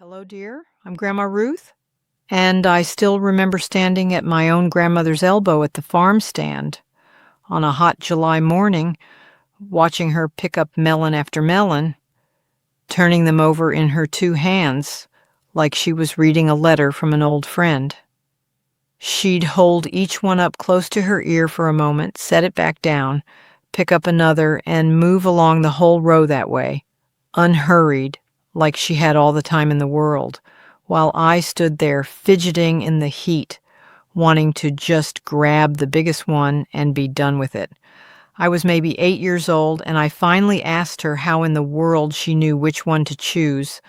Hello, dear. I'm Grandma Ruth, and I still remember standing at my own grandmother's elbow at the farm stand on a hot July morning, watching her pick up melon after melon, turning them over in her two hands like she was reading a letter from an old friend. She'd hold each one up close to her ear for a moment, set it back down, pick up another, and move along the whole row that way, unhurried, like she had all the time in the world, while I stood there fidgeting in the heat, wanting to just grab the biggest one and be done with it. I was maybe 8 years old, and I finally asked her how in the world she knew which one to choose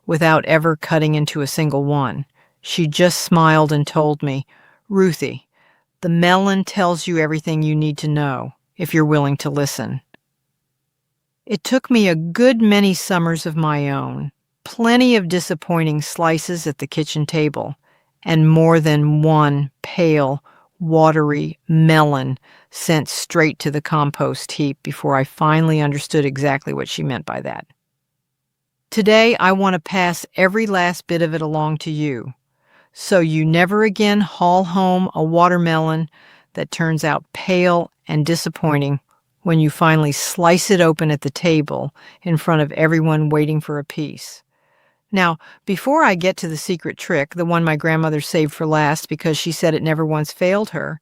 without ever cutting into a single one. She just smiled and told me, "Ruthie, the melon tells you everything you need to know if you're willing to listen." It took me a good many summers of my own, plenty of disappointing slices at the kitchen table, and more than one pale, watery melon sent straight to the compost heap before I finally understood exactly what she meant by that. Today, I want to pass every last bit of it along to you, so you never again haul home a watermelon that turns out pale and disappointing when you finally slice it open at the table in front of everyone waiting for a piece. Now, before I get to the secret trick, the one my grandmother saved for last because she said it never once failed her,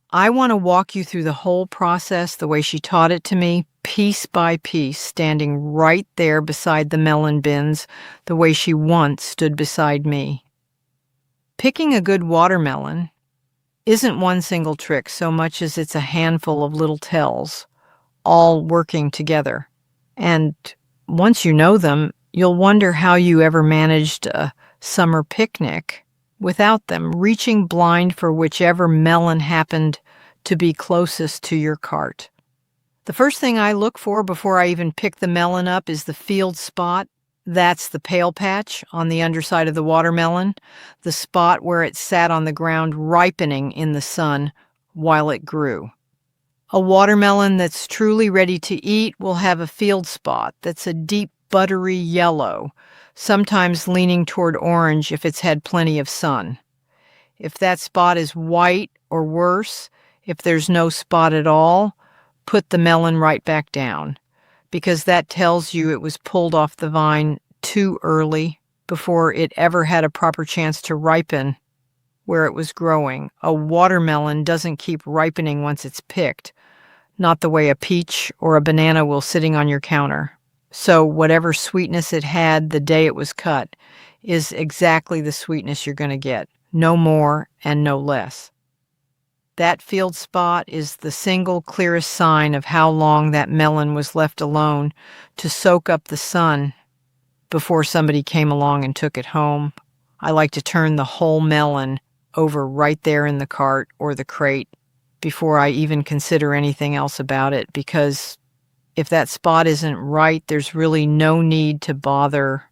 I want to walk you through the whole process the way she taught it to me, piece by piece, standing right there beside the melon bins, the way she once stood beside me. Picking a good watermelon isn't one single trick so much as it's a handful of little tells, all working together. And once you know them, you'll wonder how you ever managed a summer picnic without them, reaching blind for whichever melon happened to be closest to your cart. The first thing I look for before I even pick the melon up is the field spot. That's the pale patch on the underside of the watermelon, the spot where it sat on the ground ripening in the sun while it grew. A watermelon that's truly ready to eat will have a field spot that's a deep buttery yellow, sometimes leaning toward orange if it's had plenty of sun. If that spot is white or worse, if there's no spot at all, put the melon right back down, because that tells you it was pulled off the vine too early before it ever had a proper chance to ripen where it was growing. A watermelon doesn't keep ripening once it's picked, not the way a peach or a banana will sitting on your counter. So whatever sweetness it had the day it was cut is exactly the sweetness you're going to get, no more and no less. That field spot is the single clearest sign of how long that melon was left alone to soak up the sun before somebody came along and took it home. I like to turn the whole melon over right there in the cart or the crate before I even consider anything else about it, because if that spot isn't right, there's really no need to bother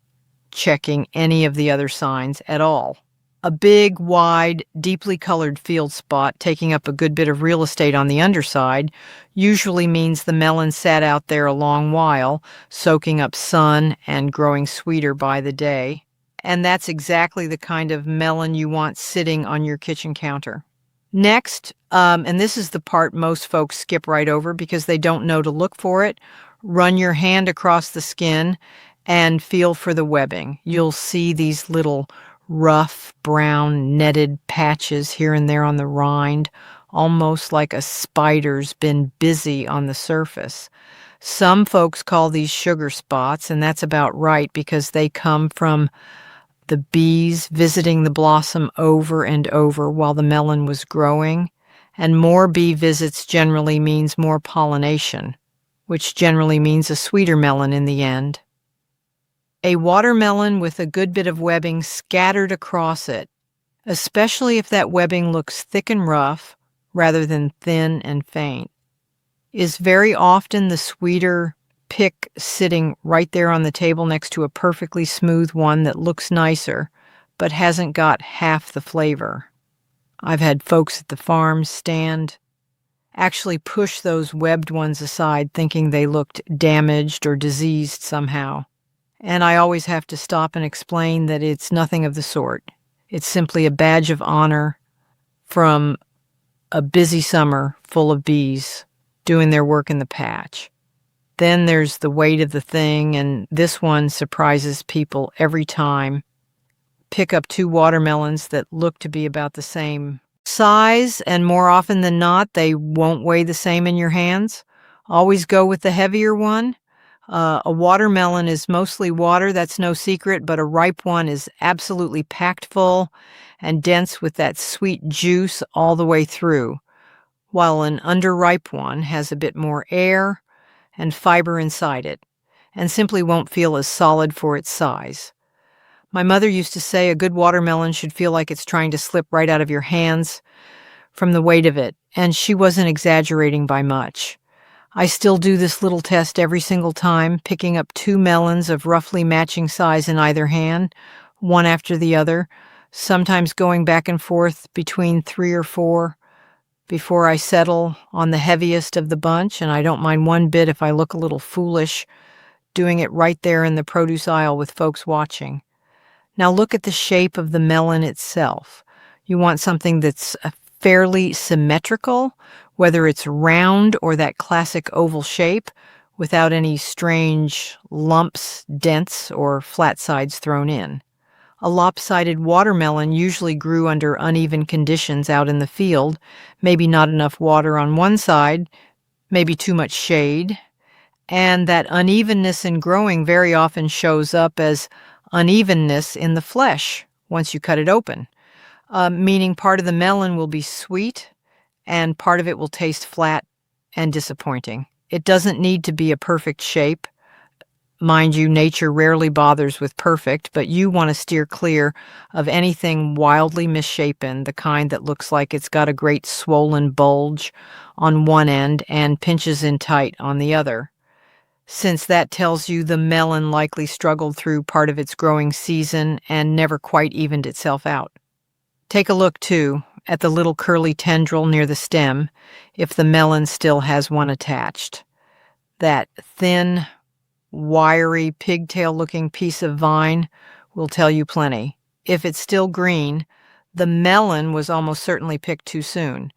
checking any of the other signs at all. A big, wide, deeply colored field spot taking up a good bit of real estate on the underside usually means the melon sat out there a long while, soaking up sun and growing sweeter by the day. And that's exactly the kind of melon you want sitting on your kitchen counter. Next, and this is the part most folks skip right over because they don't know to look for it, run your hand across the skin and feel for the webbing. You'll see these little rough, brown, netted patches here and there on the rind, almost like a spider's been busy on the surface. Some folks call these sugar spots, and that's about right because they come from the bees visiting the blossom over and over while the melon was growing, and more bee visits generally means more pollination, which generally means a sweeter melon in the end. A watermelon with a good bit of webbing scattered across it, especially if that webbing looks thick and rough rather than thin and faint, is very often the sweeter pick sitting right there on the table next to a perfectly smooth one that looks nicer but hasn't got half the flavor. I've had folks at the farm stand actually push those webbed ones aside thinking they looked damaged or diseased somehow. and I always have to stop and explain that it's nothing of the sort. It's simply a badge of honor from a busy summer full of bees doing their work in the patch. Then there's the weight of the thing, and this one surprises people every time. Pick up 2 watermelons that look to be about the same size, and more often than not, they won't weigh the same in your hands. Always go with the heavier one. A watermelon is mostly water, that's no secret, but a ripe one is absolutely packed full and dense with that sweet juice all the way through, while an underripe one has a bit more air and fiber inside it, and simply won't feel as solid for its size. My mother used to say a good watermelon should feel like it's trying to slip right out of your hands from the weight of it, and she wasn't exaggerating by much. I still do this little test every single time, picking up 2 melons of roughly matching size in either hand, one after the other, sometimes going back and forth between 3 or 4 before I settle on the heaviest of the bunch, and I don't mind one bit if I look a little foolish doing it right there in the produce aisle with folks watching. Now look at the shape of the melon itself. You want something that's fairly symmetrical, whether it's round or that classic oval shape, without any strange lumps, dents, or flat sides thrown in. A lopsided watermelon usually grew under uneven conditions out in the field, maybe not enough water on one side, maybe too much shade, and that unevenness in growing very often shows up as unevenness in the flesh once you cut it open, meaning part of the melon will be sweet and part of it will taste flat and disappointing. It doesn't need to be a perfect shape. Mind you, nature rarely bothers with perfect, but you want to steer clear of anything wildly misshapen, the kind that looks like it's got a great swollen bulge on one end and pinches in tight on the other, since that tells you the melon likely struggled through part of its growing season and never quite evened itself out. Take a look, too, at the little curly tendril near the stem, if the melon still has one attached. That thin, wiry, pigtail-looking piece of vine will tell you plenty. If it's still green, the melon was almost certainly picked too soon.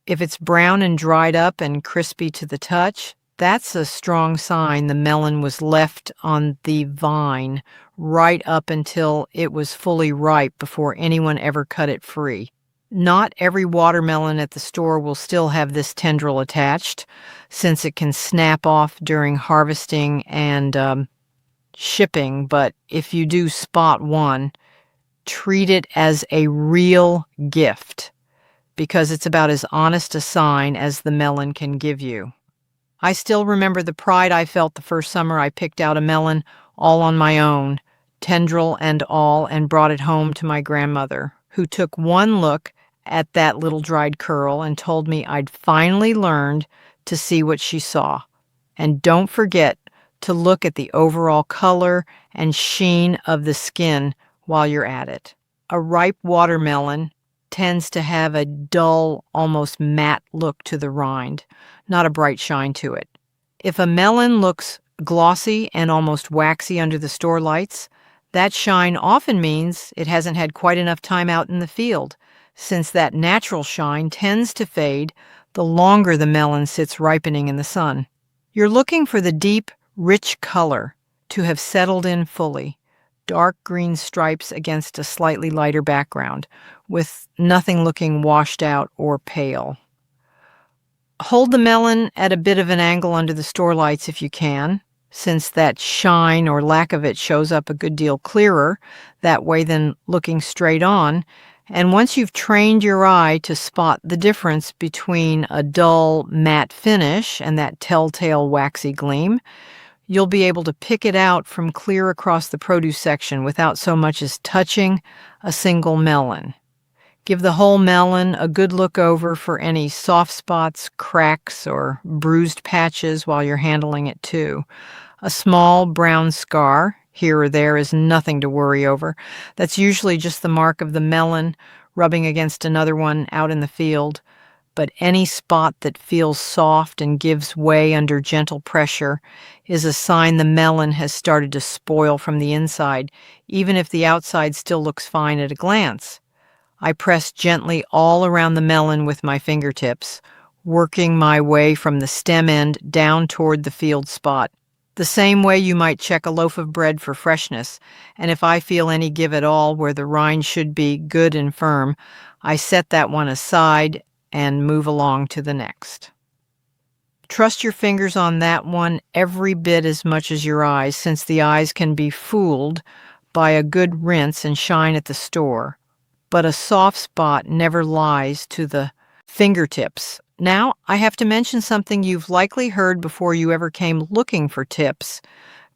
If it's brown and dried up and crispy to the touch, that's a strong sign the melon was left on the vine right up until it was fully ripe before anyone ever cut it free. Not every watermelon at the store will still have this tendril attached, since it can snap off during harvesting and shipping, but if you do spot one, treat it as a real gift, because it's about as honest a sign as the melon can give you. I still remember the pride I felt the first summer I picked out a melon all on my own, tendril and all, and brought it home to my grandmother, who took one look at that little dried curl and told me I'd finally learned to see what she saw. And don't forget to look at the overall color and sheen of the skin while you're at it. A ripe watermelon tends to have a dull, almost matte look to the rind, not a bright shine to it. If a melon looks glossy and almost waxy under the store lights, that shine often means it hasn't had quite enough time out in the field, since that natural shine tends to fade the longer the melon sits ripening in the sun. You're looking for the deep, rich color to have settled in fully, dark green stripes against a slightly lighter background, with nothing looking washed out or pale. Hold the melon at a bit of an angle under the store lights if you can, since that shine or lack of it shows up a good deal clearer that way than looking straight on. And once you've trained your eye to spot the difference between a dull, matte finish and that telltale waxy gleam, you'll be able to pick it out from clear across the produce section without so much as touching a single melon. Give the whole melon a good look over for any soft spots, cracks, or bruised patches while you're handling it too. A small brown scar here or there is nothing to worry over. That's usually just the mark of the melon rubbing against another one out in the field. but any spot that feels soft and gives way under gentle pressure is a sign the melon has started to spoil from the inside, even if the outside still looks fine at a glance. I press gently all around the melon with my fingertips, working my way from the stem end down toward the field spot, the same way you might check a loaf of bread for freshness, and if I feel any give at all where the rind should be good and firm, I set that one aside and move along to the next. Trust your fingers on that one every bit as much as your eyes, since the eyes can be fooled by a good rinse and shine at the store, but a soft spot never lies to the fingertips. Now, I have to mention something you've likely heard before you ever came looking for tips,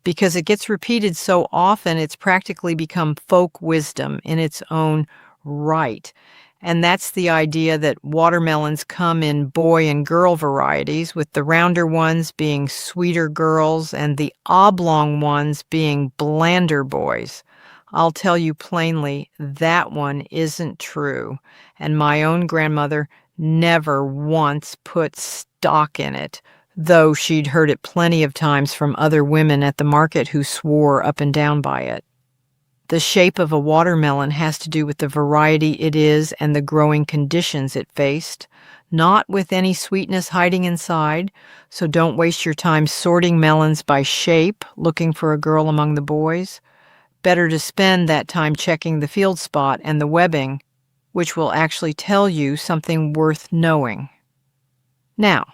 because it gets repeated so often it's practically become folk wisdom in its own right. And that's the idea that watermelons come in boy and girl varieties, with the rounder ones being sweeter girls and the oblong ones being blander boys. I'll tell you plainly, that one isn't true, and my own grandmother never once put stock in it, though she'd heard it plenty of times from other women at the market who swore up and down by it. The shape of a watermelon has to do with the variety it is and the growing conditions it faced, not with any sweetness hiding inside, so don't waste your time sorting melons by shape, looking for a girl among the boys. Better to spend that time checking the field spot and the webbing, which will actually tell you something worth knowing. Now,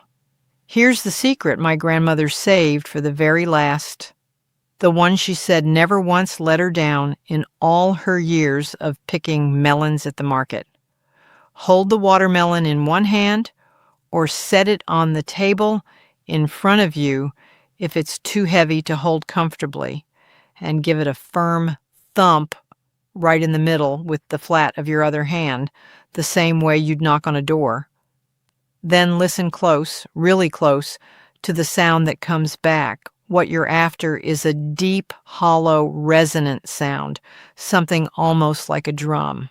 here's the secret my grandmother saved for the very last, the one she said never once let her down in all her years of picking melons at the market. Hold the watermelon in one hand or set it on the table in front of you if it's too heavy to hold comfortably, and give it a firm thump right in the middle with the flat of your other hand, the same way you'd knock on a door. Then listen close, really close, to the sound that comes back. What you're after is a deep, hollow, resonant sound, something almost like a drum.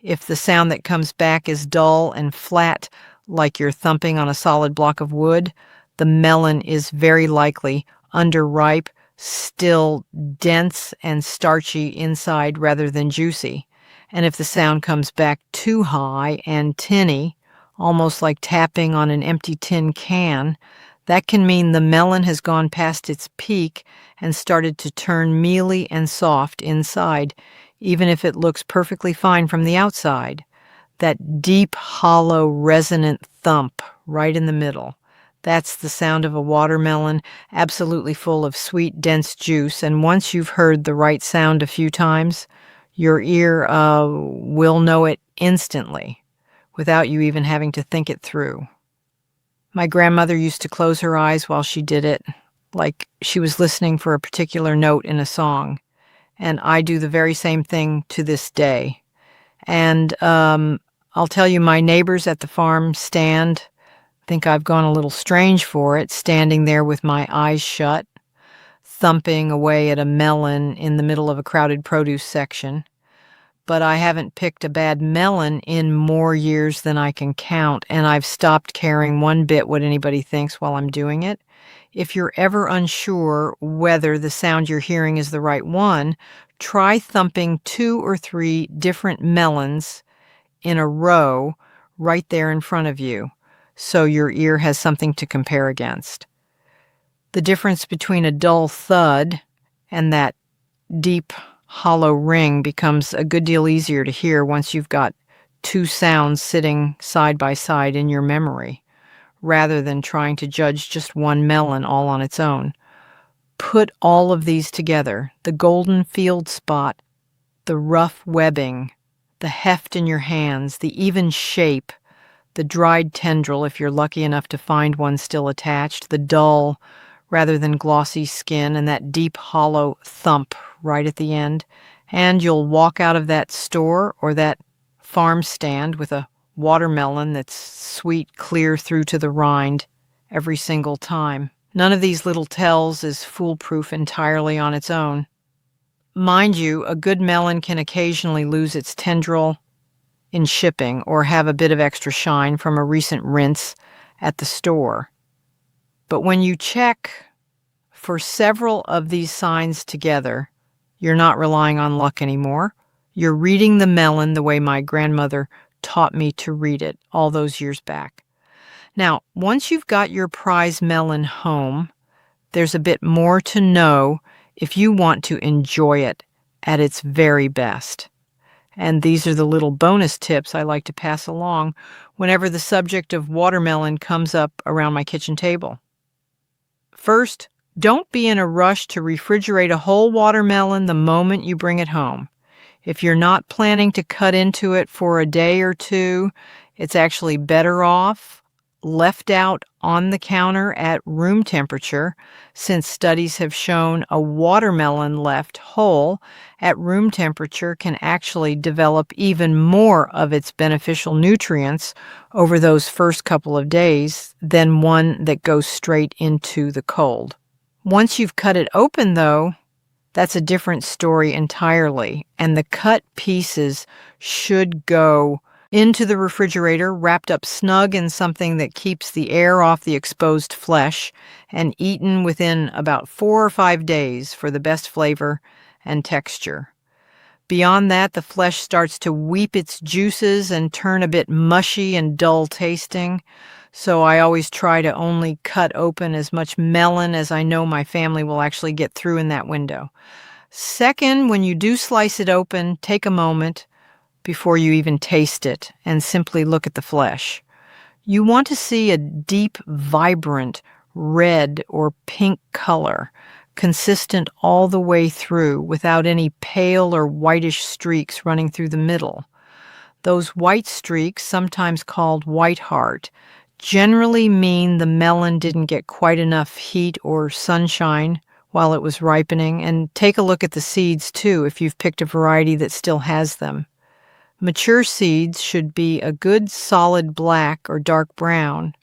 If the sound that comes back is dull and flat, like you're thumping on a solid block of wood, the melon is very likely underripe, still dense and starchy inside rather than juicy. And if the sound comes back too high and tinny, almost like tapping on an empty tin can, that can mean the melon has gone past its peak and started to turn mealy and soft inside, even if it looks perfectly fine from the outside. That deep, hollow, resonant thump right in the middle. That's the sound of a watermelon, absolutely full of sweet, dense juice, and once you've heard the right sound a few times, your ear will know it instantly, without you even having to think it through. My grandmother used to close her eyes while she did it, like she was listening for a particular note in a song, and I do the very same thing to this day. And I'll tell you, my neighbors at the farm stand, think I've gone a little strange for it, standing there with my eyes shut, thumping away at a melon in the middle of a crowded produce section. But I haven't picked a bad melon in more years than I can count, and I've stopped caring one bit what anybody thinks while I'm doing it. If you're ever unsure whether the sound you're hearing is the right one, try thumping 2 or 3 different melons in a row right there in front of you, so your ear has something to compare against. The difference between a dull thud and that deep, hollow ring becomes a good deal easier to hear once you've got 2 sounds sitting side by side in your memory, rather than trying to judge just one melon all on its own. Put all of these together, the golden field spot, the rough webbing, the heft in your hands, the even shape, the dried tendril if you're lucky enough to find one still attached, the dull rather than glossy skin, and that deep hollow thump right at the end, and you'll walk out of that store or that farm stand with a watermelon that's sweet clear through to the rind every single time. None of these little tells is foolproof entirely on its own. Mind you, a good melon can occasionally lose its tendril, in shipping or have a bit of extra shine from a recent rinse at the store. But when you check for several of these signs together, you're not relying on luck anymore. You're reading the melon the way my grandmother taught me to read it all those years back. Now, once you've got your prize melon home, there's a bit more to know if you want to enjoy it at its very best. And these are the little bonus tips I like to pass along whenever the subject of watermelon comes up around my kitchen table. First, don't be in a rush to refrigerate a whole watermelon the moment you bring it home. If you're not planning to cut into it for a day or two, it's actually better off left out on the counter at room temperature, since studies have shown a watermelon left whole at room temperature can actually develop even more of its beneficial nutrients over those first couple of days than one that goes straight into the cold. Once you've cut it open, though, that's a different story entirely, and the cut pieces should go into the refrigerator, wrapped up snug in something that keeps the air off the exposed flesh, and eaten within about 4 or 5 days for the best flavor and texture. Beyond that, the flesh starts to weep its juices and turn a bit mushy and dull tasting, so I always try to only cut open as much melon as I know my family will actually get through in that window. Second, when you do slice it open, take a moment before you even taste it and simply look at the flesh. You want to see a deep, vibrant red or pink color, consistent all the way through without any pale or whitish streaks running through the middle. Those white streaks, sometimes called white heart, generally mean the melon didn't get quite enough heat or sunshine while it was ripening. And take a look at the seeds too if you've picked a variety that still has them. Mature seeds should be a good solid black or dark brown.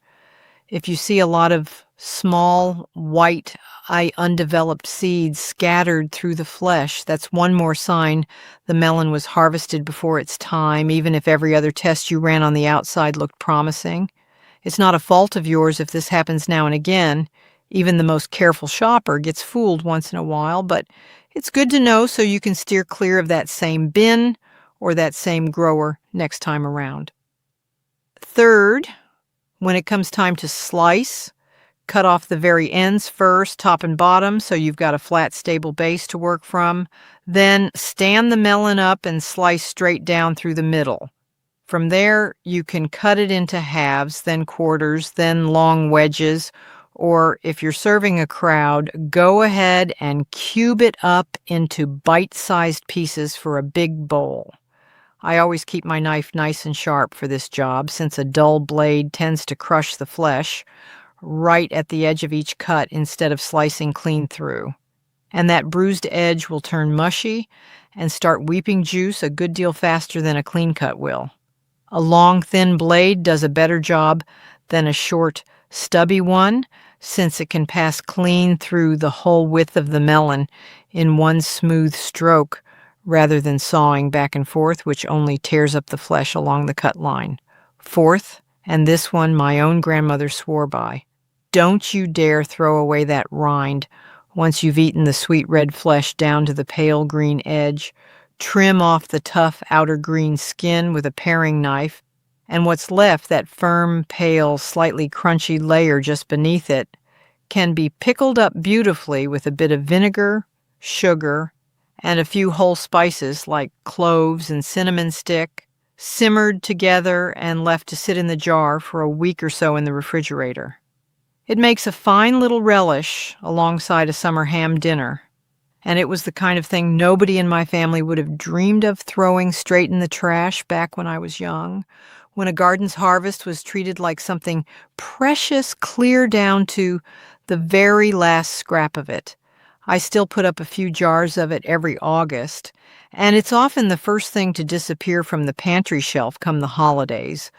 If you see a lot of small, white, undeveloped seeds scattered through the flesh, that's one more sign the melon was harvested before its time, even if every other test you ran on the outside looked promising. It's not a fault of yours if this happens now and again. Even the most careful shopper gets fooled once in a while, but it's good to know so you can steer clear of that same bin or that same grower next time around. Third, when it comes time to slice, cut off the very ends first, top and bottom, so you've got a flat, stable base to work from. Then stand the melon up and slice straight down through the middle. From there, you can cut it into halves, then quarters, then long wedges, or if you're serving a crowd, go ahead and cube it up into bite-sized pieces for a big bowl. I always keep my knife nice and sharp for this job, since a dull blade tends to crush the flesh right at the edge of each cut instead of slicing clean through. And that bruised edge will turn mushy and start weeping juice a good deal faster than a clean cut will. A long, thin blade does a better job than a short, stubby one, since it can pass clean through the whole width of the melon in one smooth stroke, rather than sawing back and forth, which only tears up the flesh along the cut line. Fourth, and this one my own grandmother swore by, don't you dare throw away that rind once you've eaten the sweet red flesh down to the pale green edge. Trim off the tough outer green skin with a paring knife, and what's left, that firm, pale, slightly crunchy layer just beneath it, can be pickled up beautifully with a bit of vinegar, sugar, and a few whole spices like cloves and cinnamon stick, simmered together and left to sit in the jar for a week or so in the refrigerator. It makes a fine little relish alongside a summer ham dinner, and it was the kind of thing nobody in my family would have dreamed of throwing straight in the trash back when I was young, when a garden's harvest was treated like something precious, clear down to the very last scrap of it. I still put up a few jars of it every August, and it's often the first thing to disappear from the pantry shelf come the holidays,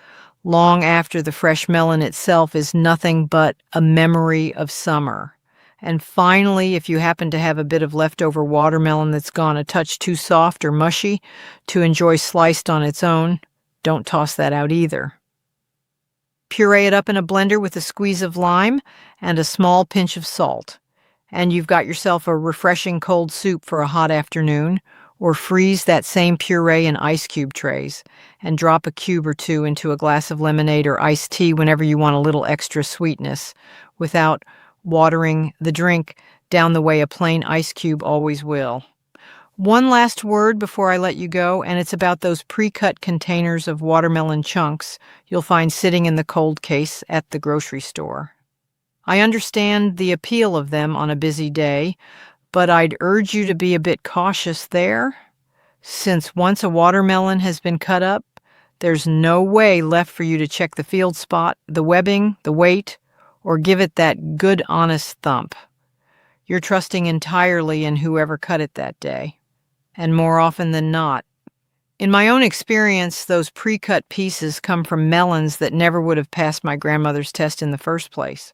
long after the fresh melon itself is nothing but a memory of summer. And finally, if you happen to have a bit of leftover watermelon that's gone a touch too soft or mushy to enjoy sliced on its own, Don't toss that out either. Puree it up in a blender with a squeeze of lime and a small pinch of salt. And you've got yourself a refreshing cold soup for a hot afternoon, or freeze that same puree in ice cube trays and drop a cube or two into a glass of lemonade or iced tea whenever you want a little extra sweetness, without watering the drink down the way a plain ice cube always will. One last word before I let you go, and it's about those pre-cut containers of watermelon chunks you'll find sitting in the cold case at the grocery store. I understand the appeal of them on a busy day, but I'd urge you to be a bit cautious there, since once a watermelon has been cut up, there's no way left for you to check the field spot, the webbing, the weight, or give it that good honest thump. You're trusting entirely in whoever cut it that day. And more often than not, in my own experience, those pre-cut pieces come from melons that never would have passed my grandmother's test in the first place.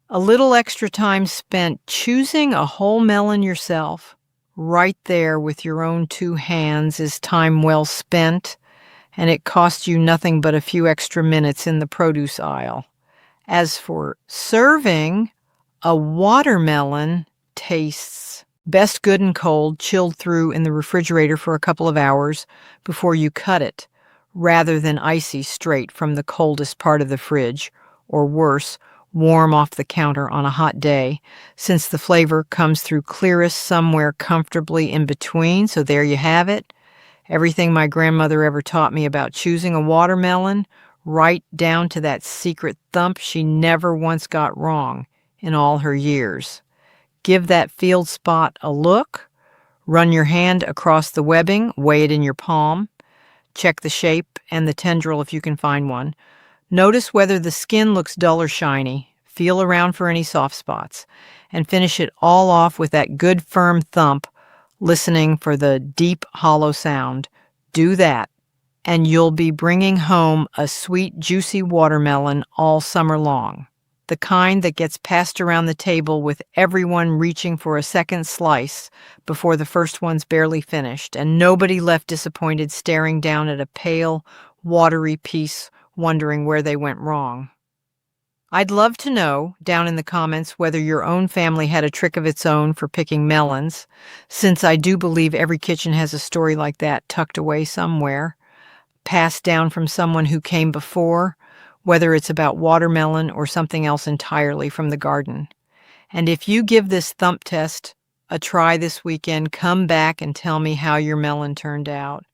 A little extra time spent choosing a whole melon yourself, right there with your own two hands, is time well spent, and it costs you nothing but a few extra minutes in the produce aisle. As for serving, a watermelon tastes best good and cold, chilled through in the refrigerator for a couple of hours before you cut it, rather than icy straight from the coldest part of the fridge, or worse, warm off the counter on a hot day, since the flavor comes through clearest somewhere comfortably in between. So there you have it. Everything my grandmother ever taught me about choosing a watermelon, right down to that secret thump she never once got wrong in all her years. Give that field spot a look, run your hand across the webbing, weigh it in your palm, check the shape and the tendril if you can find one. Notice whether the skin looks dull or shiny, feel around for any soft spots, and finish it all off with that good firm thump, listening for the deep hollow sound. Do that, and you'll be bringing home a sweet, juicy watermelon all summer long. The kind that gets passed around the table with everyone reaching for a second slice before the first one's barely finished, and nobody left disappointed staring down at a pale, watery piece, wondering where they went wrong. I'd love to know down in the comments whether your own family had a trick of its own for picking melons, since I do believe every kitchen has a story like that tucked away somewhere, passed down from someone who came before, whether it's about watermelon or something else entirely from the garden. And if you give this thump test a try this weekend, come back and tell me how your melon turned out.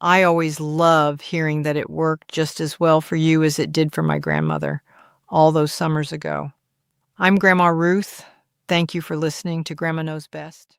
I always love hearing that it worked just as well for you as it did for my grandmother all those summers ago. I'm Grandma Ruth. Thank you for listening to Grandma Knows Best.